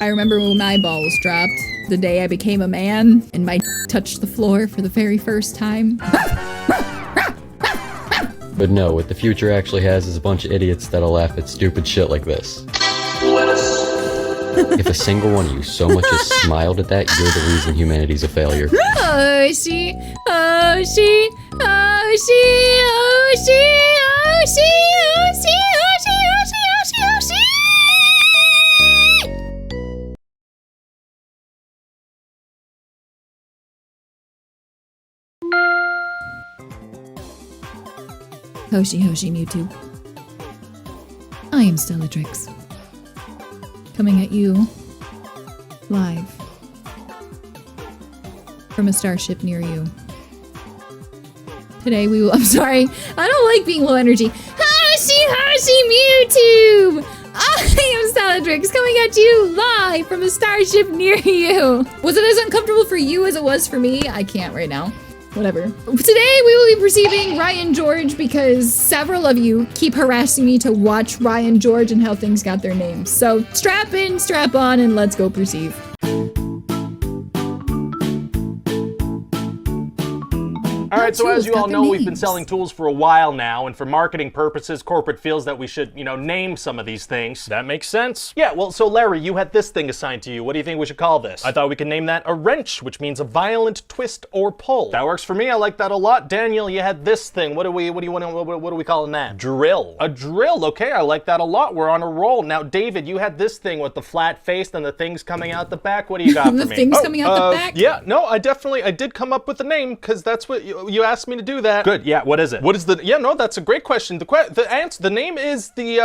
I remember when my balls dropped, the day I became a man, and my touched the floor for the very first time. But no, what the future actually has is a bunch of idiots that'll laugh at stupid shit like this. If a single one of you so much as smiled at that, you're the reason humanity's a failure. Oh, she, oh, she, oh, she, oh, she, oh, she, oh, she, oh, she, oh, she, oh, she, oh, she. Hoshi Hoshi Mewtwo. I am Stellatrix. Coming at you live from a starship near you. Today we will, I'm sorry, I don't like being low energy. Hoshi Hoshi Mewtwo! I am Stellatrix coming at you live from a starship near you. Was it as uncomfortable for you as it was for me? I can't right now. Whatever. Today we will be perceiving Ryan George because several of you keep harassing me to watch Ryan George and how things got their names. So strap in, strap on, and let's go perceive. Alright, so as you all know, we've been selling tools for a while now, and for marketing purposes, corporate feels that we should, you know, name some of these things. That makes sense. Yeah, well, so Larry, you had this thing assigned to you. What do you think we should call this? I thought we could name that a wrench, which means a violent twist or pull. That works for me, I like that a lot. Daniel, you had this thing. What are we calling that? Drill. A drill, okay, I like that a lot. We're on a roll. Now, David, you had this thing with the flat face and the things coming out the back. What do you got for me? The things coming out the back? Yeah, no, I did come up with a name, because that's what you asked me to do that. Good, yeah, what is it? What is the, yeah, no, that's a great question. The name is the,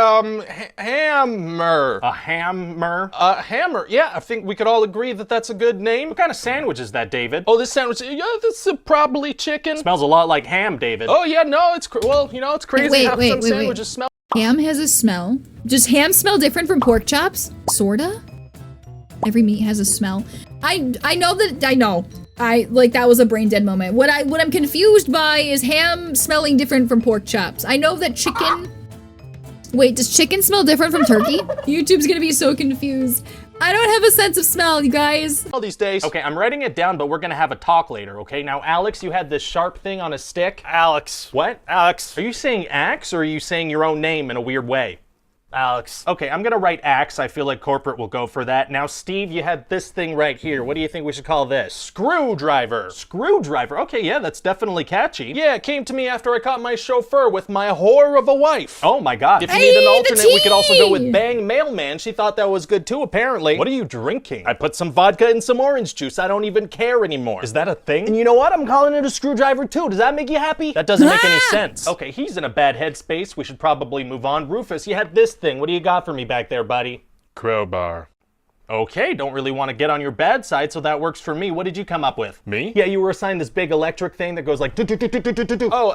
hammer. A hammer? A hammer, yeah, I think we could all agree that that's a good name. What kind of sandwich is that, David? Oh, this sandwich, yeah, this is probably chicken. Smells a lot like ham, David. Oh, yeah, no, it's, well, you know, it's crazy how some sandwiches smell. Ham has a smell. Does ham smell different from pork chops? Sorta? Every meat has a smell. I know that, I know. That was a brain dead moment. What I'm confused by is ham smelling different from pork chops. I know that chicken... Wait, does chicken smell different from turkey? YouTube's gonna be so confused. I don't have a sense of smell, you guys. All these days. Okay, I'm writing it down, but we're gonna have a talk later, okay? Now, Alex, you had this sharp thing on a stick. Alex. What? Alex. Are you saying axe, or are you saying your own name in a weird way? Alex. Okay, I'm gonna write axe. I feel like corporate will go for that. Now, Steve, you had this thing right here. What do you think we should call this? Screwdriver. Screwdriver. Okay, yeah, that's definitely catchy. Yeah, it came to me after I caught my chauffeur with my whore of a wife. Oh my god. If you need an alternate, we could also go with bang mailman. She thought that was good too, apparently. What are you drinking? I put some vodka in some orange juice. I don't even care anymore. Is that a thing? And you know what? I'm calling it a screwdriver too. Does that make you happy? That doesn't make any sense. Okay, he's in a bad headspace. We should probably move on. Rufus, you had this thing. What do you got for me back there, buddy? Crowbar. Okay, don't really want to get on your bad side, so that works for me. What did you come up with? Me? Yeah, you were assigned this big electric thing that goes like do-do-do-do-do-do-do. Oh,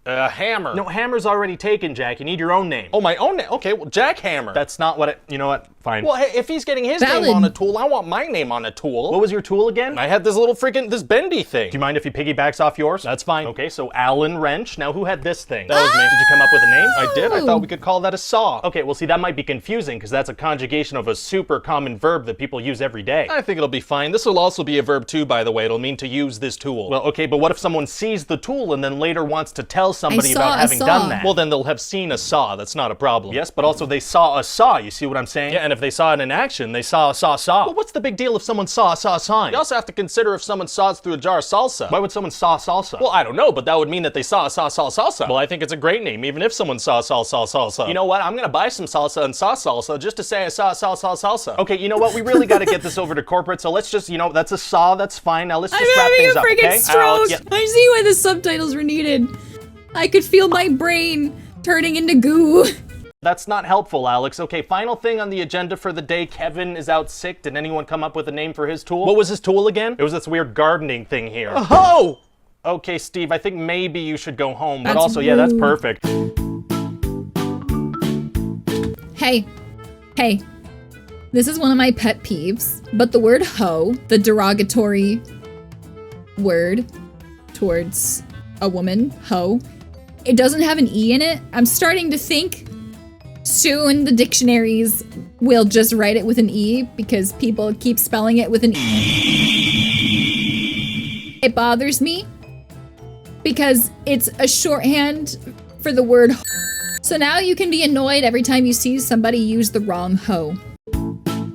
a hammer. No, hammer's already taken, Jack. You need your own name. Oh, my own name? Okay, well, Jackhammer. That's not what you know what? Fine. Well, hey, if he's getting his name on a tool, I want my name on a tool. What was your tool again? I had this little freaking, this bendy thing. Do you mind if he piggybacks off yours? That's fine. Okay, so Allen Wrench. Now, who had this thing? That was me. Did you come up with a name? I did. I thought we could call that a saw. Okay, well, see, that might be confusing, because that's a conjugation of a super common verb that people use every day. I think it'll be fine. This will also be a verb too, by the way. It'll mean to use this tool. Well, okay, but what if someone sees the tool and then later wants to tell somebody about having done that? Well, then they'll have seen a saw. That's not a problem. Yes, but also they saw a saw. You see what I'm saying? Yeah, and if they saw it in action, they saw a saw. Well, what's the big deal if someone saw a sign? You also have to consider if someone saws through a jar of salsa. Why would someone saw salsa? Well, I don't know, but that would mean that they saw a salsa. Well, I think it's a great name, even if someone saw salsa. You know what? I'm gonna buy some salsa and saw salsa just to say I saw salsa. Okay, you know what? We really gotta get this over to corporate, so let's just, you know, that's a saw, that's fine. Now let's just wrap things up, okay? Yeah. I see why the subtitles were needed. I could feel my brain turning into goo. That's not helpful, Alex. Okay, final thing on the agenda for the day. Kevin is out sick. Did anyone come up with a name for his tool? What was his tool again? It was this weird gardening thing here. Oh! Okay, Steve, I think maybe you should go home, but also, yeah, that's perfect. Hey. This is one of my pet peeves, but the word hoe, the derogatory word towards a woman, hoe, it doesn't have an E in it. I'm starting to think Soon the dictionaries will just write it with an E because people keep spelling it with an E. It bothers me because it's a shorthand for the word ho. So now you can be annoyed every time you see somebody use the wrong ho.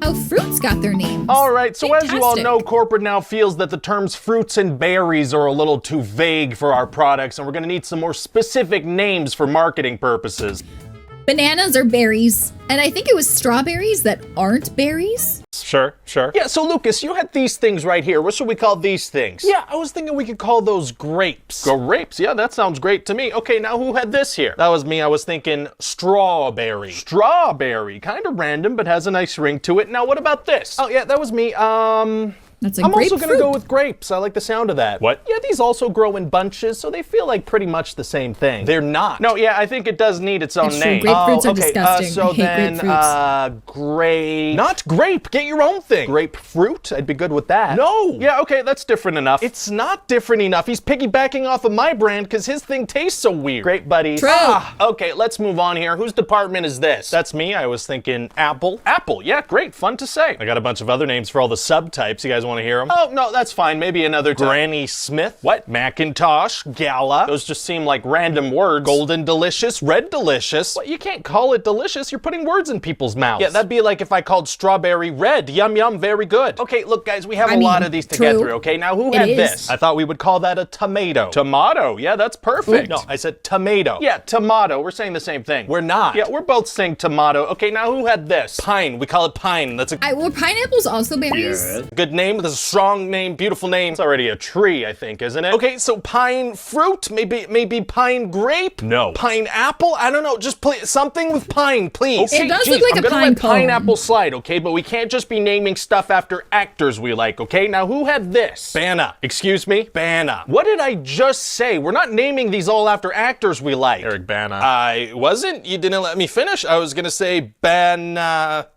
How fruits got their names. All right, so Fantastic. as you all know, corporate now feels that the terms fruits and berries are a little too vague for our products, and we're gonna need some more specific names for marketing purposes. Bananas are berries, and I think it was strawberries that aren't berries. Sure. Yeah, so Lucas, you had these things right here. What should we call these things? Yeah, I was thinking we could call those grapes. Grapes? Yeah, that sounds great to me. Okay, now who had this here? That was me. I was thinking strawberry. Strawberry. Kind of random, but has a nice ring to it. Now, what about this? Oh, yeah, that was me. That's a I'm also grapefruit. gonna go with grapes. I like the sound of that. What? Yeah, these also grow in bunches, so they feel like pretty much the same thing. They're not. No, yeah, I think it does need its own That's true. name. Grapefruits are okay. disgusting. So I hate then, grape. Not grape. Get your own thing. Grapefruit. I'd be good with that. No. Yeah, okay, that's different enough. It's not different enough. He's piggybacking off of my brand because his thing tastes so weird. Great buddies. True. Okay, let's move on here. Whose department is this? That's me. I was thinking apple. Apple. Yeah, great. Fun to say. I got a bunch of other names for all the subtypes. You guys want to hear them? Oh, no. That's fine. Maybe another Granny Smith. What? Macintosh. Gala. Those just seem like random words. Golden Delicious. Red Delicious. Well, you can't call it delicious. You're putting words in people's mouths. Yeah, that'd be like if I called strawberry red. Yum, yum. Very good. Okay, look, guys, we have a lot of these to get through, okay? Now, who had this? I thought we would call that a tomato. Tomato. Yeah, that's perfect. Oops. No, I said tomato. Yeah, tomato. We're saying the same thing. We're not. Yeah, we're both saying tomato. Okay, now who had this? Pine. We call it pine. That's a Were pineapples also berries? good name. That's a strong name. Beautiful name. It's already a tree, I think, isn't it? Okay, so pine fruit, maybe pine grape? No. Pineapple? I don't know, just something with pine, please. Okay, It does look like I'm a gonna pine let cone. pineapple slide, okay? But we can't just be naming stuff after actors we like, okay? Now, who had this? Bana. Excuse me? Bana. What did I just say? We're not naming these all after actors we like. Eric Bana. I wasn't? You didn't let me finish? I was gonna say Bana.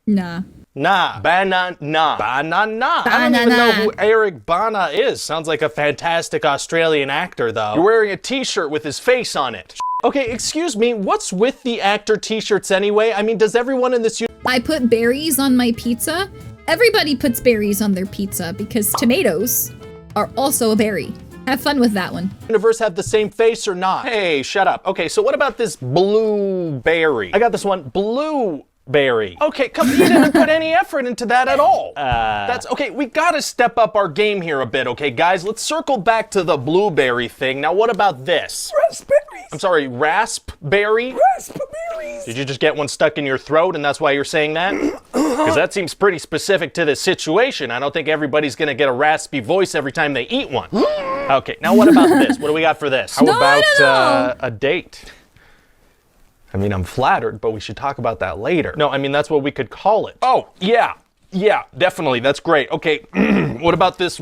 Nah. Nah. Banana. Banana. I don't even know who Eric Bana is. Sounds like a fantastic Australian actor, though. You're wearing a t-shirt with his face on it. Okay, excuse me, what's with the actor t-shirts anyway? I mean, does everyone in this I put berries on my pizza. Everybody puts berries on their pizza because tomatoes are also a berry. Have fun with that one. universe have the same face or not? Hey, shut up. Okay, so what about this blueberry? I got this one, blueberry. Okay, come, you didn't put any effort into that at all. That's okay. We gotta step up our game here a bit, okay, guys? Let's circle back to the blueberry thing. Now, what about this? Raspberries. I'm sorry, raspberry? Raspberries. Did you just get one stuck in your throat and that's why you're saying that? Because that seems pretty specific to this situation. I don't think everybody's gonna get a raspy voice every time they eat one. Okay, now what about this? What do we got for this? How about a date? I mean, I'm flattered, but we should talk about that later. No, I mean, that's what we could call it. Oh, yeah, definitely, that's great. Okay, what about this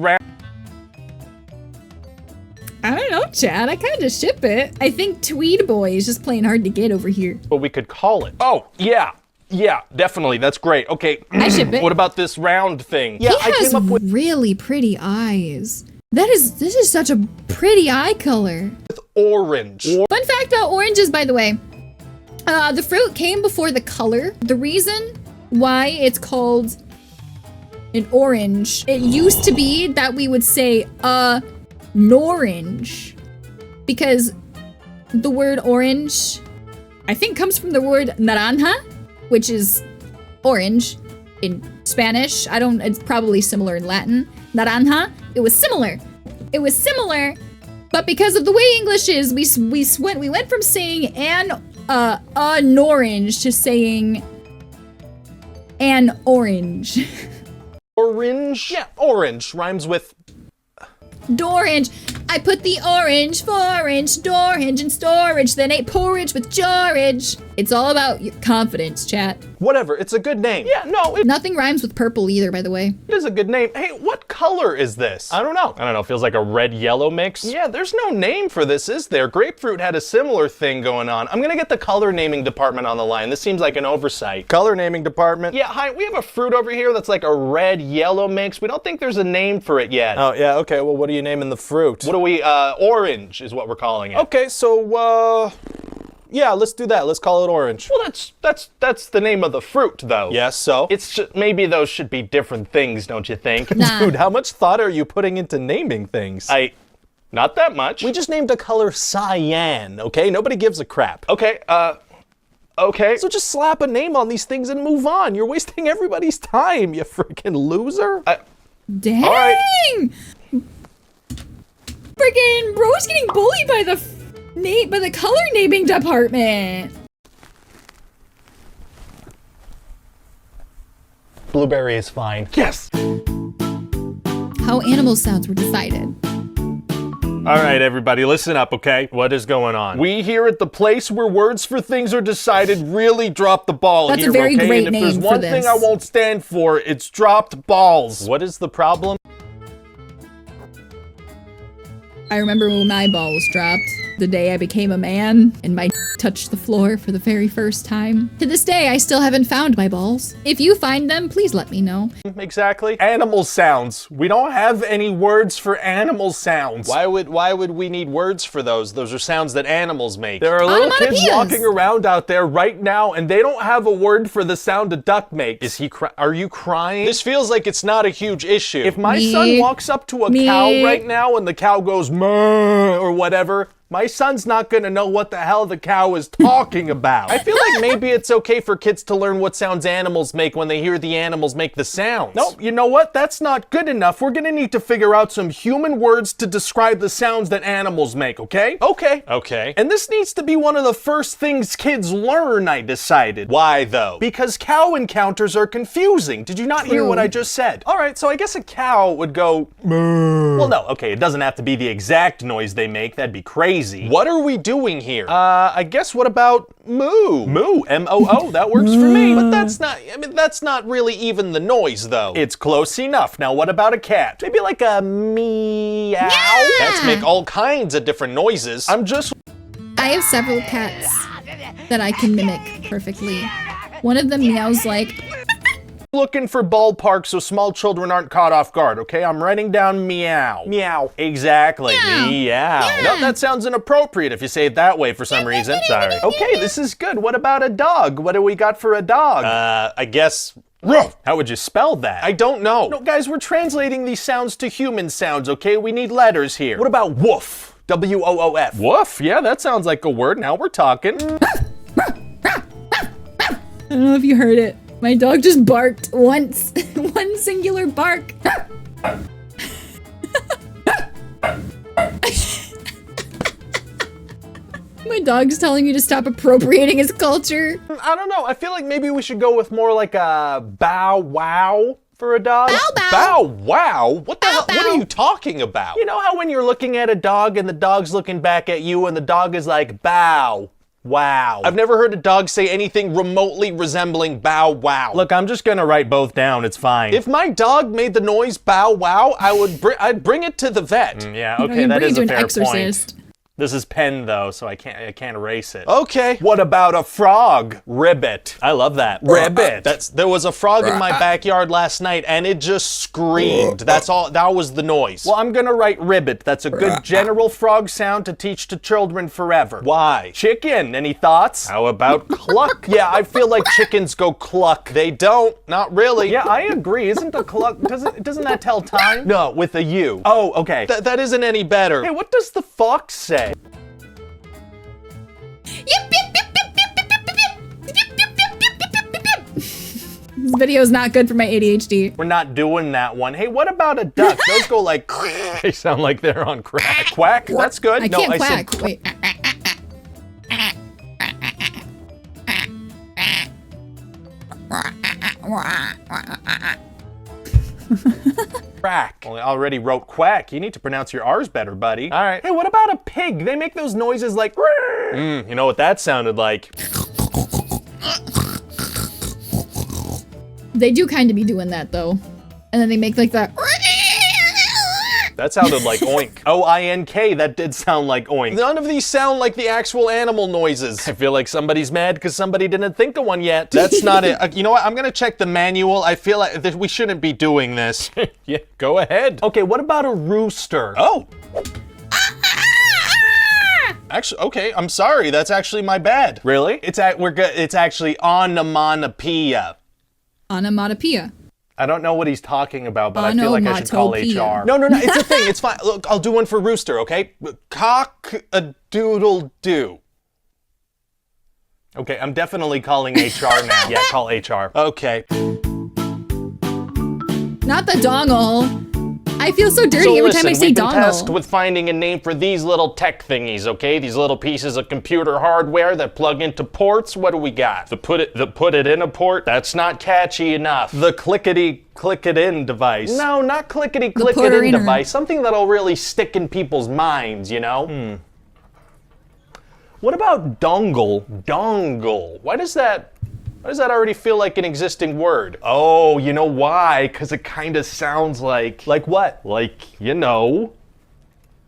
I don't know, Chad, I kind of ship it. I think Tweed Boy is just playing hard to get over here. What we could call it? Oh, yeah, definitely, that's great. Okay, I ship it. What about this round thing? Yeah, I came up with really pretty eyes. This is such a pretty eye color. With orange. Fun fact about oranges, by the way. The fruit came before the color. The reason why it's called an orange, it used to be that we would say norange, because the word orange, I think, comes from the word naranja, which is orange in Spanish. It's probably similar in Latin. Naranja, it was similar, but because of the way English is, we went from saying an orange to saying an orange. Orange? Yeah, orange rhymes with Dorange. I put the orange for orange, dorange in storage, then ate porridge with George. It's all about your confidence, chat. Whatever, it's a good name. Yeah, no, nothing rhymes with purple either, by the way. It is a good name. Hey, what color is this? I don't know, feels like a red-yellow mix. Yeah, there's no name for this, is there? Grapefruit had a similar thing going on. I'm gonna get the color naming department on the line. This seems like an oversight. Color naming department. Yeah, hi, we have a fruit over here that's like a red-yellow mix. We don't think there's a name for it yet. Oh, yeah, okay, well, what are you naming the fruit? What do we, orange is what we're calling it. Okay, so, Yeah, let's do that. Let's call it orange. Well, that's the name of the fruit, though. Yes, so? It's just, maybe those should be different things, don't you think? Nah. Dude, how much thought are you putting into naming things? Not that much. We just named a color cyan, okay? Nobody gives a crap. Okay, okay. So just slap a name on these things and move on. You're wasting everybody's time, you freaking loser. Dang! All right. Freaking bro's getting bullied by the color naming department. Blueberry is fine. Yes! How animal sounds were decided. All right, everybody, listen up, okay? What is going on? We here at the place where words for things are decided really drop the ball That's here, a very okay? great And if name there's for one this. thing I won't stand for, it's dropped balls. What is the problem? I remember when my balls dropped, the day I became a man, and my touched the floor for the very first time. To this day, I still haven't found my balls. If you find them, please let me know. Exactly. Animal sounds. We don't have any words for animal sounds. Why would we need words for those? Those are sounds that animals make. There are little kids walking around out there right now, and they don't have a word for the sound a duck makes. Are you crying? This feels like it's not a huge issue. If my son walks up to a cow right now and the cow goes moo or whatever, my son's not gonna know what the hell the cow is talking about. I feel like maybe it's okay for kids to learn what sounds animals make when they hear the animals make the sounds. Nope, you know what? That's not good enough. We're gonna need to figure out some human words to describe the sounds that animals make, okay? Okay. Okay. And this needs to be one of the first things kids learn, I decided. Why, though? Because cow encounters are confusing. Did you not hear what I just said? All right, so I guess a cow would go moo. Well, no, okay, it doesn't have to be the exact noise they make. That'd be crazy. What are we doing here? I guess what about moo? Moo, M-O-O, that works for me. But that's not really even the noise, though. It's close enough. Now, what about a cat? Maybe like a meow? Yeah. Cats make all kinds of different noises. I have several cats that I can mimic perfectly. One of them meows like... Looking for ballpark so small children aren't caught off guard, okay? I'm writing down meow. Meow. Exactly. Meow. Yeah. No, that sounds inappropriate if you say it that way for some reason. Sorry. Okay, this is good. What about a dog? What do we got for a dog? I guess... How would you spell that? I don't know. No, guys, we're translating these sounds to human sounds, okay? We need letters here. What about woof? W-O-O-F. Woof? Yeah, that sounds like a word. Now we're talking. I don't know if you heard it. My dog just barked once. One singular bark. My dog's telling me to stop appropriating his culture. I don't know. I feel like maybe we should go with more like a bow wow for a dog. Bow bow. Bow wow? What the hell? What are you talking about? You know how when you're looking at a dog and the dog's looking back at you and the dog is like bow. Wow. I've never heard a dog say anything remotely resembling bow wow. Look, I'm just gonna write both down. It's fine. If my dog made the noise bow wow, I'd bring it to the vet. Yeah, okay, that is a fair point. This is pen though, so I can't erase it. Okay, what about a frog? Ribbit. I love that. Ribbit. There was a frog in my backyard last night and it just screamed. That's all, that was the noise. Well, I'm gonna write ribbit. That's a good general frog sound to teach to children forever. Why? Chicken, any thoughts? How about cluck? Yeah, I feel like chickens go cluck. They don't, not really. Yeah, I agree. Isn't a cluck, doesn't that tell time? No, with a U. Oh, okay. That isn't any better. Hey, what does the fox say? This video is not good for my ADHD. We're not doing that one. Hey, what about a duck? Those go like, they sound like they're on crack. Quack? That's good. I can't quack. Wait. Crack. Well, I already wrote quack. You need to pronounce your R's better, buddy. All right. Hey, what about a pig? They make those noises like, you know what that sounded like? They do kind of be doing that though. And then they make like that. That sounded like oink. O-I-N-K, that did sound like oink. None of these sound like the actual animal noises. I feel like somebody's mad because somebody didn't think of one yet. That's not it. You know what? I'm gonna check the manual. I feel like we shouldn't be doing this. Yeah, go ahead. Okay, what about a rooster? Oh. Actually, okay, I'm sorry. That's actually my bad. Really? It's actually onomatopoeia. Onomatopoeia. I don't know what he's talking about, but I feel like I should call HR. No, it's a thing. It's fine. Look, I'll do one for Rooster, okay? Cock-a-doodle-doo. Okay, I'm definitely calling HR now. Yeah, call HR. Okay. Not the dongle. I feel so dirty every time I say we've been dongle. tasked with finding a name for these little tech thingies, okay? These little pieces of computer hardware that plug into ports. What do we got? The put it in a port? That's not catchy enough. The click-it-in device. No, not clickety-click-it-in device. Something that'll really stick in people's minds, you know? What about dongle? Dongle. Why does that already feel like an existing word? Oh, you know why? Because it kind of sounds like... Like what? Like, you know,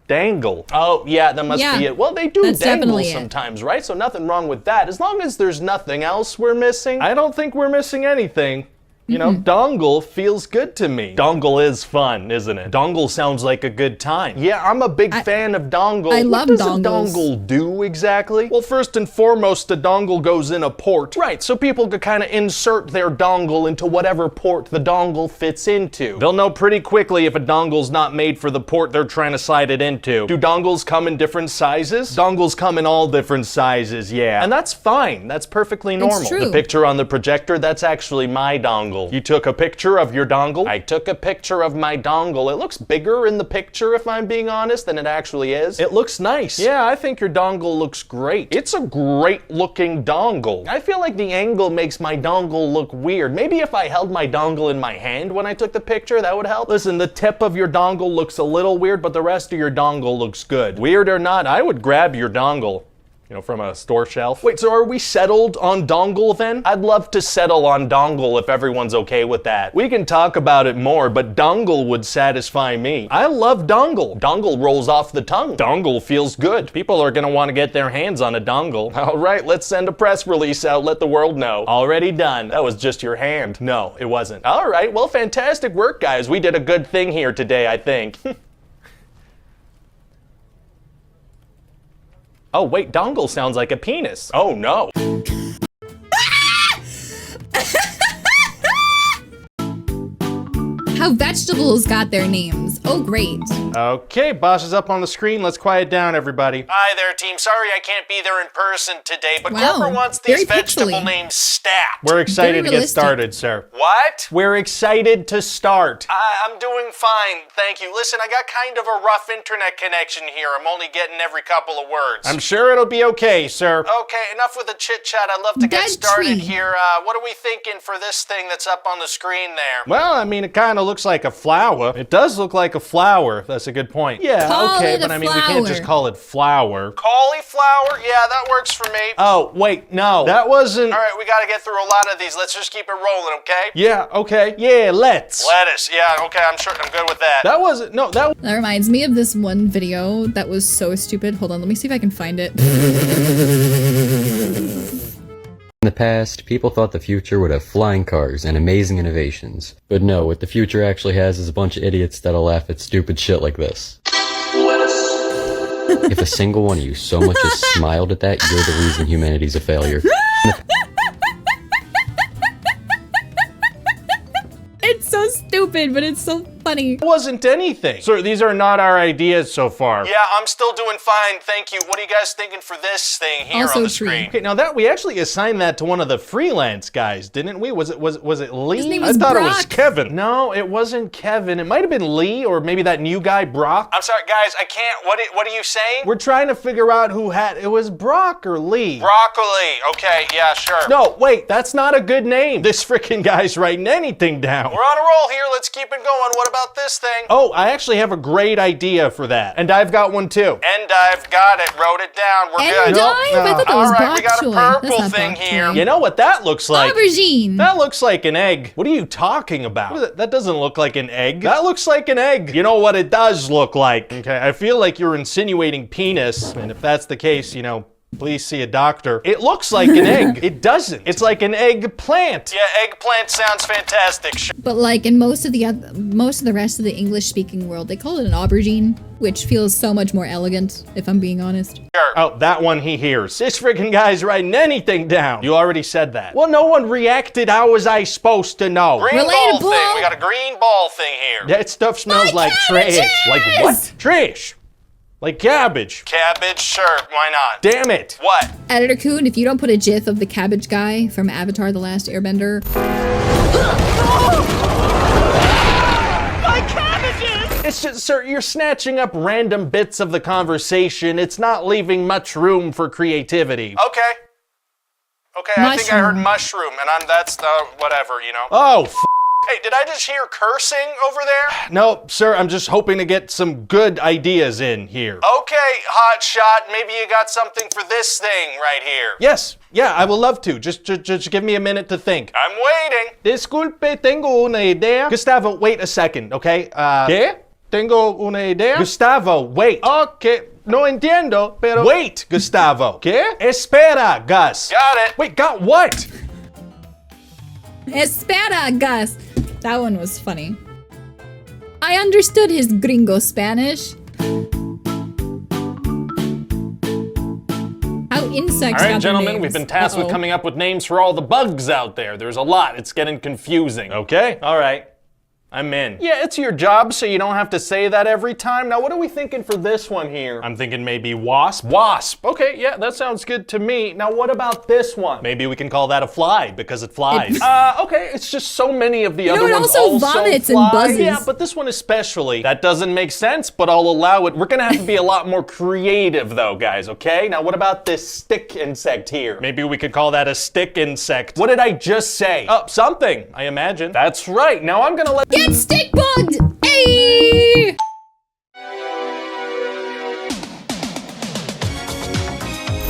dangle. Oh, yeah, that must be it. Well, they do dangle sometimes, right? So nothing wrong with that. As long as there's nothing else we're missing. I don't think we're missing anything. You know, dongle feels good to me. Dongle is fun, isn't it? Dongle sounds like a good time. Yeah, I'm a big fan of dongle. I love dongles. What does a dongle do exactly? Well, first and foremost, a dongle goes in a port. Right, so people could kind of insert their dongle into whatever port the dongle fits into. They'll know pretty quickly if a dongle's not made for the port they're trying to slide it into. Do dongles come in different sizes? Dongles come in all different sizes, yeah. And that's fine. That's perfectly normal. It's true. The picture on the projector, that's actually my dongle. You took a picture of your dongle? I took a picture of my dongle. It looks bigger in the picture, if I'm being honest, than it actually is. It looks nice. Yeah, I think your dongle looks great. It's a great looking dongle. I feel like the angle makes my dongle look weird. Maybe if I held my dongle in my hand when I took the picture, that would help. Listen, the tip of your dongle looks a little weird, but the rest of your dongle looks good. Weird or not, I would grab your dongle. You know, from a store shelf. Wait, so are we settled on dongle then? I'd love to settle on dongle if everyone's okay with that. We can talk about it more, but dongle would satisfy me. I love dongle. Dongle rolls off the tongue. Dongle feels good. People are gonna want to get their hands on a dongle. All right, let's send a press release out, let the world know. Already done. That was just your hand. No, it wasn't. All right, well, fantastic work, guys. We did a good thing here today, I think. Oh, wait, dongle sounds like a penis. Oh, no. How vegetables got their names. Oh, great. Okay, boss is up on the screen. Let's quiet down, everybody. Hi there, team. Sorry I can't be there in person today, but Corporate wants these vegetable names stacked. We're excited to get started, sir. What? We're excited to start. I'm doing fine, thank you. Listen, I got kind of a rough internet connection here. I'm only getting every couple of words. I'm sure it'll be okay, sir. Okay, enough with the chit-chat. I'd love to get started here. What are we thinking for this thing that's up on the screen there? Well, I mean, it kind of looks like a flower. It does look like a flower. That's a good point. Yeah, okay, but I mean, we can't just call it flower. Cauliflower? Yeah, that works for me. Oh, wait, no. That wasn't... All right, we gotta get through a lot of these. Let's just keep it rolling, okay? Yeah, okay. Yeah, let's. Lettuce. Yeah, okay, I'm sure I'm good with that. That wasn't... No, that... That reminds me of this one video that was so stupid. Hold on, let me see if I can find it. In the past, people thought the future would have flying cars and amazing innovations. But no, what the future actually has is a bunch of idiots that'll laugh at stupid shit like this. If a single one of you so much as smiled at that, you're the reason humanity's a failure. It's so stupid, but it's so funny. It wasn't anything. Sir, these are not our ideas so far. Yeah, I'm still doing fine, thank you. What are you guys thinking for this thing here on the screen? Okay, now that we actually assigned that to one of the freelance guys, didn't we? Was it Lee? His name was I thought Brock. It was Kevin. No, it wasn't Kevin. It might have been Lee or maybe that new guy, Brock. I'm sorry, guys, I can't. What are you saying? We're trying to figure out who had it. Was Brock or Lee? Broccoli. Okay, yeah, sure. No, wait, that's not a good name. This freaking guy's writing anything down. We're on a roll here. Let's keep it going. What about this thing? Oh, I actually have a great idea for that. And I've got one too. And I've got it. Wrote it down. We're good. I thought that was all right, we got a purple thing here. You know what that looks like? Aubergine. That looks like an egg. What are you talking about? That doesn't look like an egg. That looks like an egg. You know what it does look like? Okay, I feel like you're insinuating penis. And if that's the case, you know, Please see a doctor. It looks like an egg. It doesn't. It's like an eggplant. Yeah, eggplant sounds fantastic. But like in most of the rest of the English-speaking world, they call it an aubergine, which feels so much more elegant, if I'm being honest. Sure. Oh, that one he hears. This freaking guy's writing anything down. You already said that. Well, no one reacted. How was I supposed to know? Green ball thing. We got a green ball thing here. That stuff smells like trash. Like what? Trash. Like cabbage. Cabbage, sure, why not? Damn it. What? Editor Coon, if you don't put a gif of the cabbage guy from Avatar: The Last Airbender. My cabbages! It's just, sir, you're snatching up random bits of the conversation. It's not leaving much room for creativity. Okay. Okay, I think I heard mushroom, and that's whatever, you know. Oh, hey, did I just hear cursing over there? No, sir, I'm just hoping to get some good ideas in here. Okay, hot shot, maybe you got something for this thing right here. Yes, yeah, I will love to. Just give me a minute to think. I'm waiting. Disculpe, tengo una idea. Gustavo, wait a second, okay? ¿Qué? Tengo una idea. Gustavo, wait. Okay. No entiendo, pero... Wait, Gustavo. ¿Qué? Espera, Gus. Got it. Wait, got what? Espera, Gus. That one was funny. I understood his gringo Spanish. How insects. All right, gentlemen, we've been tasked with coming up with names for all the bugs out there. There's a lot. It's getting confusing. Okay, all right. I'm in. Yeah, it's your job, so you don't have to say that every time. Now, what are we thinking for this one here? I'm thinking maybe wasp. Wasp. Okay, yeah, that sounds good to me. Now, what about this one? Maybe we can call that a fly because it flies. Okay, it's just so many of the other ones also vomits fly. And buzzes. Yeah, but this one especially. That doesn't make sense, but I'll allow it. We're gonna have to be a lot more creative though, guys, okay? Now, what about this stick insect here? Maybe we could call that a stick insect. What did I just say? Something, I imagine. That's right. Now, I'm gonna let... Get stick bugged! Hey!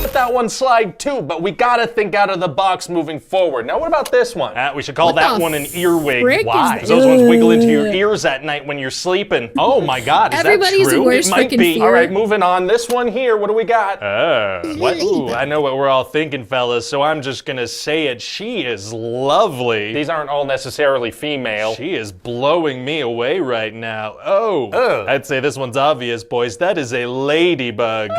Let that one slide too, but we gotta think out of the box moving forward. Now, what about this one? We should call that one an earwig. Why? Because those ones wiggle into your ears at night when you're sleeping. Oh my God, is that true? Everybody's worst freaking fear. All right, moving on. This one here, what do we got? What? Ooh, I know what we're all thinking, fellas, so I'm just gonna say it. She is lovely. These aren't all necessarily female. She is blowing me away right now. Oh, I'd say this one's obvious, boys. That is a ladybug.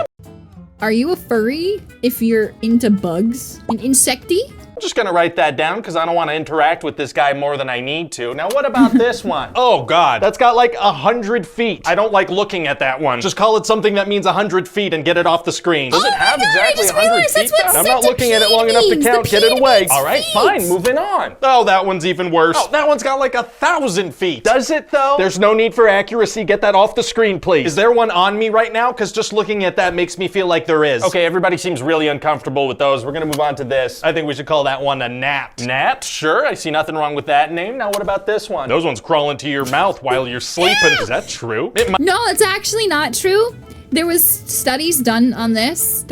Are you a furry if you're into bugs? An insecty? I'm just gonna write that down because I don't want to interact with this guy more than I need to. Now, what about this one? Oh God, that's got like 100 feet. I don't like looking at that one. Just call it something that means 100 feet and get it off the screen. Does it have exactly 100 feet? I'm not looking at it long enough to count. Get it away. All right, fine, moving on. Oh, that one's even worse. Oh, that one's got like 1,000 feet. Does it though? There's no need for accuracy. Get that off the screen, please. Is there one on me right now? Because just looking at that makes me feel like there is. Okay, everybody seems really uncomfortable with those. We're gonna move on to this. I think we should call that one a gnat. Gnat? Sure, I see nothing wrong with that name. Now what about this one? Those ones crawl into your mouth while you're sleeping. Is that true? No, it's actually not true. There was studies done on this.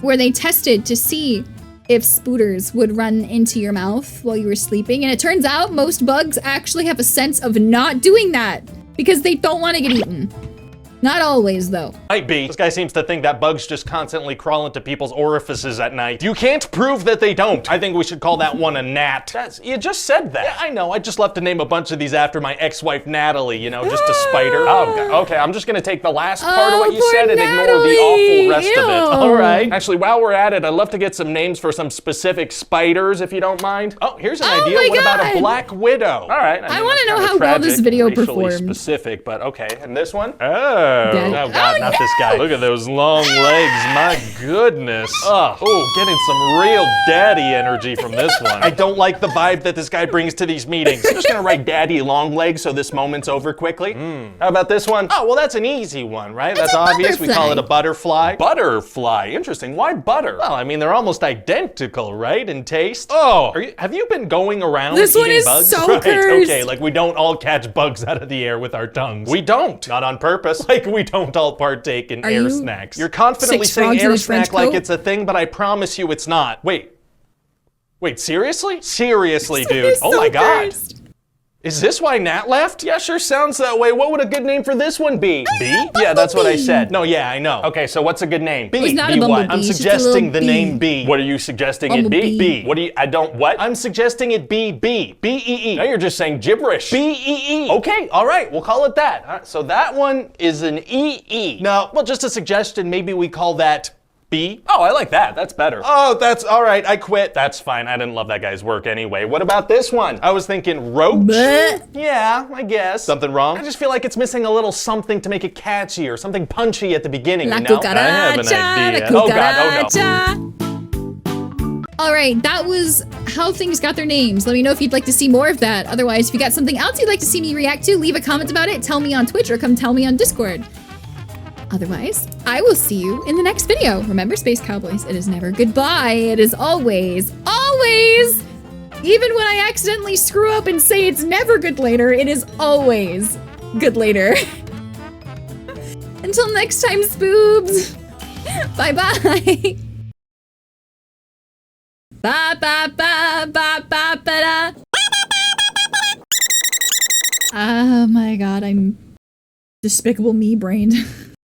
Where they tested to see if spooters would run into your mouth while you were sleeping. And it turns out most bugs actually have a sense of not doing that because they don't want to get eaten. Not always, though. Might be. This guy seems to think that bugs just constantly crawl into people's orifices at night. You can't prove that they don't. I think we should call that one a gnat. You just said that. Yeah, I know. I just left to name a bunch of these after my ex-wife, Natalie, you know, just a spider. Oh, God. Okay, I'm just gonna take the last part of what you said and ignore the awful rest of it. All right. Actually, while we're at it, I'd love to get some names for some specific spiders, if you don't mind. Oh, here's an idea. What about a black widow? All right. I want to know how well this video performed. Specific, but okay. And this one? Oh God, not this guy. Look at those long legs, my goodness. Oh, getting some real daddy energy from this one. I don't like the vibe that this guy brings to these meetings. I'm just gonna write daddy long legs so this moment's over quickly. How about this one? Oh, well, that's an easy one, right? That's obvious. We call it a butterfly. Butterfly, interesting. Why butter? Well, I mean, they're almost identical, right, in taste? Oh, have you been going around eating bugs? So right, cursed. Okay, like we don't all catch bugs out of the air with our tongues. We don't, not on purpose. Like we don't all partake in air snacks. You're confidently saying air snack like it's a thing, but I promise you it's not. Wait, seriously? Seriously, dude. Oh my God. Is this why Nat left? Yeah, sure sounds that way. What would a good name for this one be? B? Yeah, that's what I said. No, yeah, I know. Okay, so what's a good name? B. It's not B a what? bumblebee, I'm it's just a suggesting little the bee. name B. What are you suggesting it be? Bumblebee. B. What do you, I don't, what? I'm suggesting it be B. B-E-E. Now you're just saying gibberish. B-E-E. Okay, all right, we'll call it that. All right, so that one is an E-E. Now, well, just a suggestion, maybe we call that B? Oh, I like that. That's better. Oh, that's all right. I quit. That's fine. I didn't love that guy's work anyway. What about this one? I was thinking roach. Bleh. Yeah, I guess. Something wrong? I just feel like it's missing a little something to make it catchy or something punchy at the beginning, La you know? cucaracha, I have an idea. la Oh God, cucaracha. All right, that was how things got their names. Let me know if you'd like to see more of that. Otherwise, if you got something else you'd like to see me react to, leave a comment about it, tell me on Twitch, or come tell me on Discord. Otherwise, I will see you in the next video. Remember, Space Cowboys, it is never goodbye. It is always, always, even when I accidentally screw up and say it's never good later, it is always good later. Until next time, spoobs. Bye-bye. Ba ba ba ba ba ba da. Oh my god, I'm despicable me brained.